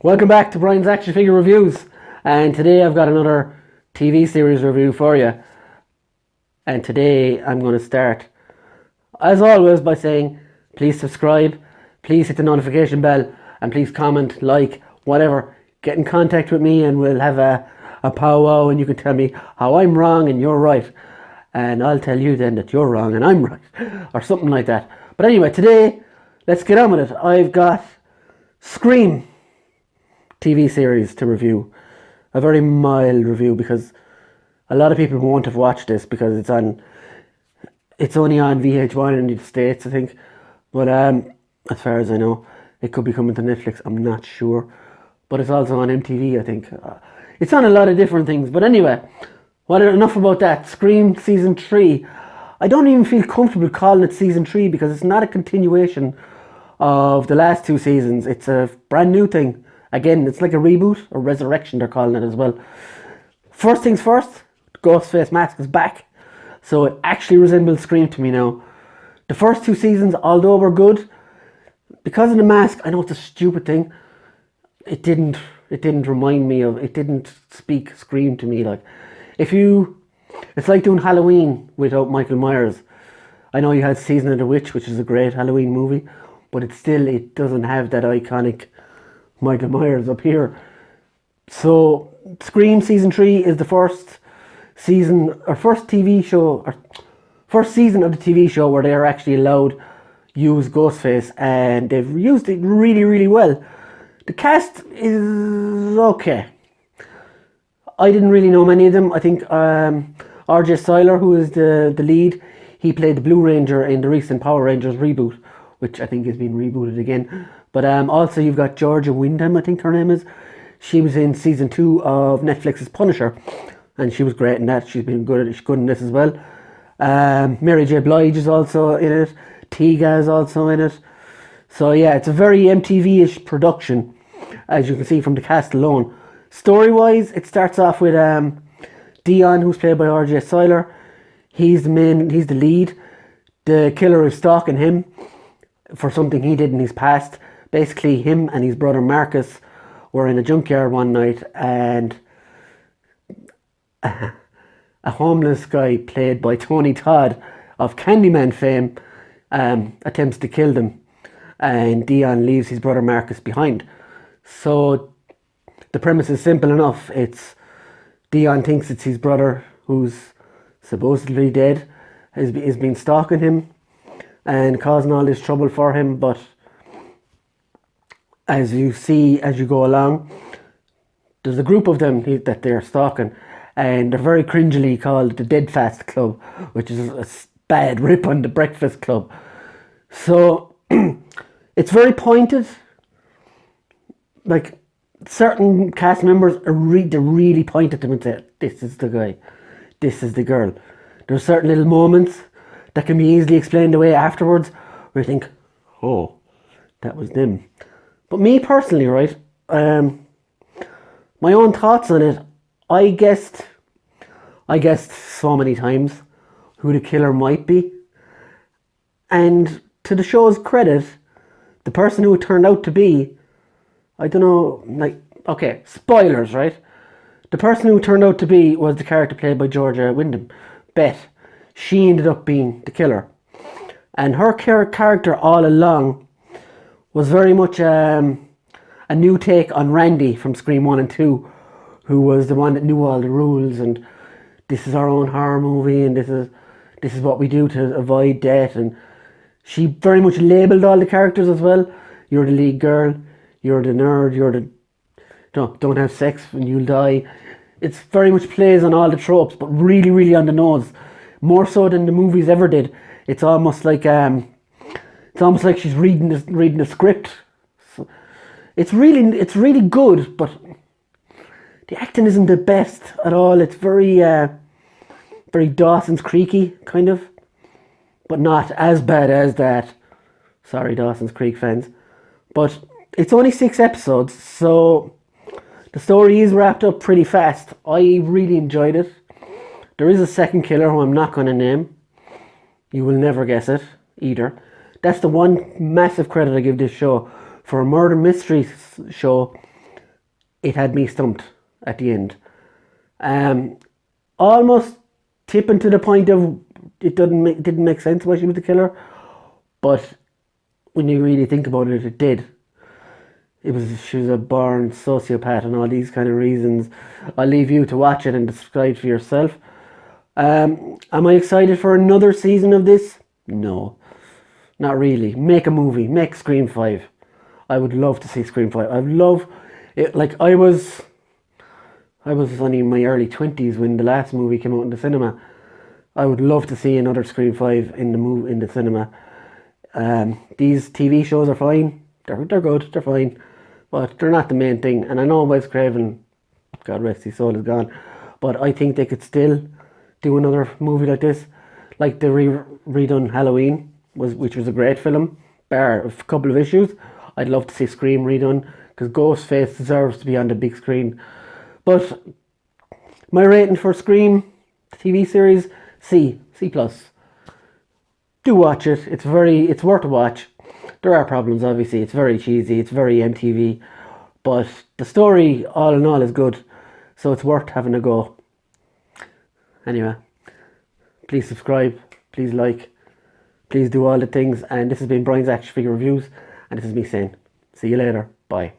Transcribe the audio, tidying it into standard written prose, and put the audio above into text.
Welcome back to Brian's Action Figure Reviews, and today I've got another TV series review for you. And today I'm going to start, as always, by saying please subscribe, please hit the notification bell, and please comment, like, whatever. Get in contact with me and we'll have a powwow, and you can tell me how I'm wrong and you're right. And I'll tell you then that you're wrong and I'm right, or something like that. But anyway, today, let's get on with it. I've got Scream TV series to review. A very mild review because a lot of people won't have watched this because it's only on VH1 in the States, I think. But as far as I know, it could be coming to Netflix. I'm not sure. But it's also on MTV, I think. It's on a lot of different things. But anyway, enough about that. Scream Season 3. I don't even feel comfortable calling it Season 3 because it's not a continuation of the last two seasons. It's a brand new thing. Again, it's like a reboot or resurrection, they're calling it as well. First things first, Ghostface mask is back. So it actually resembles Scream to me now. The first two seasons, although were good, because of the mask, I know it's a stupid thing. It didn't speak Scream to me. Like, it's like doing Halloween without Michael Myers. I know you had Season of the Witch, which is a great Halloween movie, but it doesn't have that iconic Michael Myers up here. So Scream Season 3 is the first season of the TV show where they are actually allowed use Ghostface, and they've used it really, really well. The cast is okay. I didn't really know many of them. I think RJ Cyler, who is the lead, he played the Blue Ranger in the recent Power Rangers reboot, which I think has been rebooted again. But also you've got Georgia Wyndham, I think her name is. She was in Season 2 of Netflix's Punisher, and she was great in that. She's been good in this as well. Mary J. Blige is also in it. Tiga is also in it. So yeah, it's a very MTV-ish production, as you can see from the cast alone. Story-wise, it starts off with Dion, who's played by RJ Cyler. He's the lead. The killer is stalking him for something he did in his past. Basically, him and his brother Marcus were in a junkyard one night, and a homeless guy played by Tony Todd of Candyman fame attempts to kill them, and Dion leaves his brother Marcus behind. So the premise is simple enough. It's Dion thinks it's his brother, who's supposedly dead, has been stalking him and causing all this trouble for him. But as you go along, there's a group of them that they're stalking, and they're very cringily called the Dead Fast Club, which is a bad rip on the Breakfast Club. So it's very pointed. Like, certain cast members they're really pointed to them and say, this is the guy, this is the girl. There's certain little moments that can be easily explained away afterwards where you think, oh, that was them. But me personally, right, my own thoughts on it, I guessed so many times who the killer might be. And to the show's credit, the person who it turned out to be, I don't know, like, okay, spoilers, right? The person who turned out to be was the character played by Georgia Wyndham, Beth. She ended up being the killer. And her character all along was very much a new take on Randy from Scream 1 and 2, who was the one that knew all the rules, and this is our own horror movie, and this is what we do to avoid death. And she very much labelled all the characters as well. You're the lead girl, you're the nerd, don't have sex when you'll die. It's very much plays on all the tropes, but really, really on the nose. More so than the movies ever did. It's almost like she's reading the script. So it's really good, but the acting isn't the best at all. It's very Dawson's Creeky kind of, but not as bad as that. Sorry, Dawson's Creek fans, but it's only 6 episodes, so the story is wrapped up pretty fast. I really enjoyed it. There is a second killer who I'm not going to name. You will never guess it either. That's the one massive credit I give this show. For a murder mystery show, it had me stumped at the end. Almost tipping to the point of didn't make sense why she was the killer, but when you really think about it, it did. She was a born sociopath and all these kind of reasons. I'll leave you to watch it and decide for yourself. Am I excited for another season of this? No, not really. Make a movie. Make Scream 5. I would love to see Scream 5. I'd love it. Like, I was only in my early 20s when the last movie came out in the cinema. I would love to see another Scream 5 in the cinema. These TV shows are fine. They're good. They're fine, but they're not the main thing. And I know Wes Craven, God rest his soul, is gone, but I think they could still do another movie like this, like the redone Halloween which was a great film, bar a couple of issues. I'd love to see Scream redone because Ghostface deserves to be on the big screen. But my rating for Scream, the TV series, C plus. Do watch it. It's worth a watch. There are problems, obviously. It's very cheesy. It's very MTV, but the story, all in all, is good. So it's worth having a go. Anyway, please subscribe. Please like. Please do all the things. And this has been Brian's Action Figure Reviews. And this is me saying, see you later. Bye.